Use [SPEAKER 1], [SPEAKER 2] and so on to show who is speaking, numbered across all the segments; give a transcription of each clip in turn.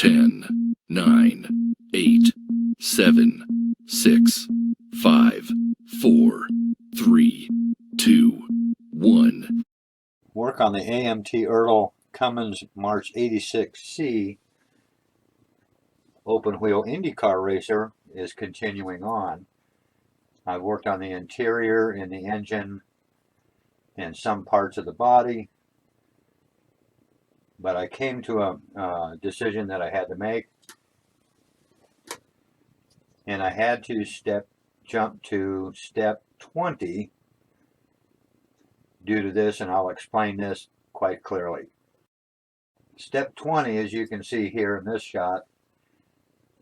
[SPEAKER 1] 10, 9, 8, 7, 6, 5, 4, 3, 2, 1.
[SPEAKER 2] Work on the AMT Ertl Cummins March 86C open wheel IndyCar racer is continuing on. I've worked on the interior and the engine and some parts of the body, but I came to a decision that I had to make, and I had to jump to step 20 due to this, and I'll explain this quite clearly. Step 20, as you can see here in this shot,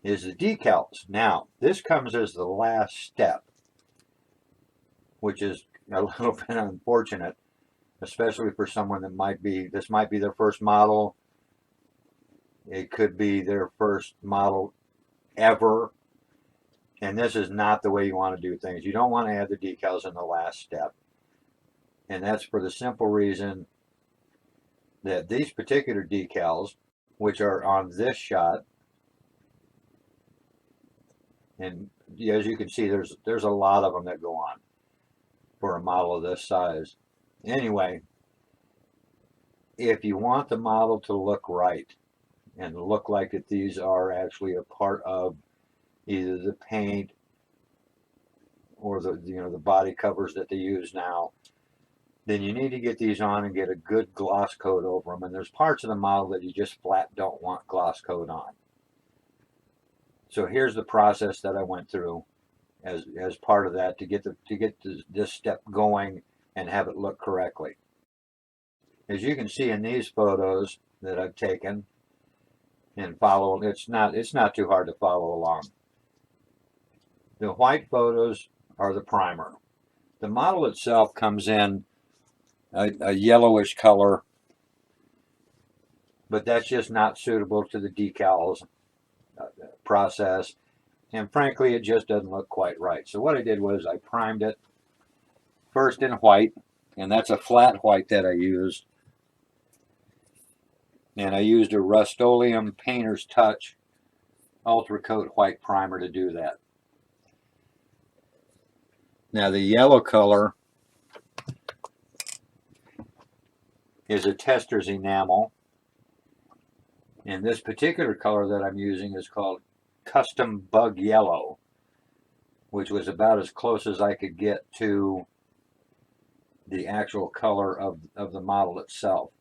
[SPEAKER 2] is the decals. Now, this comes as the last step, which is a little bit unfortunate, especially for someone that this might be their first model. It could be their first model ever, and this is not the way you want to do things. You don't want to add the decals in the last step, and that's for the simple reason that these particular decals, which are on this shot, and as you can see, there's a lot of them that go on for a model of this size. Anyway, if you want the model to look right and look like that these are actually a part of either the paint or the body covers that they use now, then you need to get these on and get a good gloss coat over them. And there's parts of the model that you just flat don't want gloss coat on. So here's the process that I went through as part of that to get this step going and have it look correctly. As you can see in these photos that I've taken and follow, it's not too hard to follow along. The white photos are the primer. The model itself comes in a yellowish color, but that's just not suitable to the decals process, and frankly it just doesn't look quite right. So what I did was I primed it first in white, and that's a flat white that I used, and I used a Rust-Oleum Painter's Touch Ultra Coat white primer to do that. Now the yellow color is a tester's enamel, and this particular color that I'm using is called Custom Bug Yellow, which was about as close as I could get to the actual color of the model itself.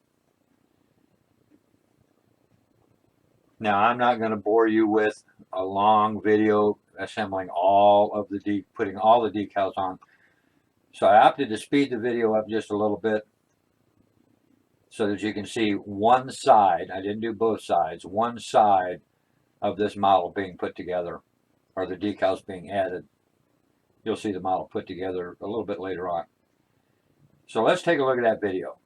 [SPEAKER 2] Now, I'm not going to bore you with a long video assembling putting all the decals on, so I opted to speed the video up just a little bit so that you can see one side. I didn't do both sides. One side of this model being put together, or the decals being added. You'll see the model put together a little bit later on. So let's take a look at that video.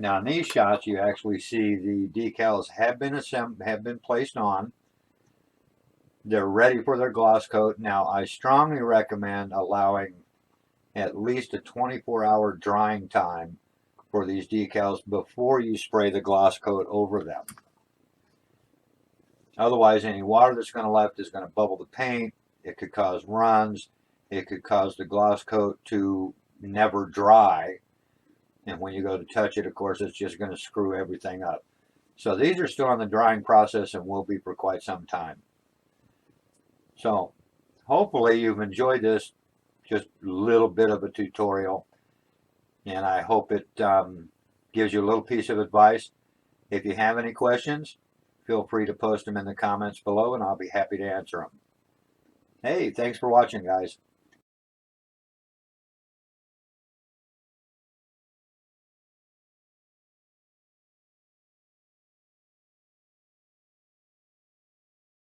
[SPEAKER 2] Now in these shots, you actually see the decals have been placed on. They're ready for their gloss coat. Now I strongly recommend allowing at least a 24-hour drying time for these decals before you spray the gloss coat over them. Otherwise, any water that's going to left is going to bubble the paint. It could cause runs. It could cause the gloss coat to never dry. And when you go to touch it, of course, it's just going to screw everything up. So these are still in the drying process and will be for quite some time. So hopefully you've enjoyed this just little bit of a tutorial. And I hope it gives you a little piece of advice. If you have any questions, feel free to post them in the comments below and I'll be happy to answer them. Hey, thanks for watching, guys.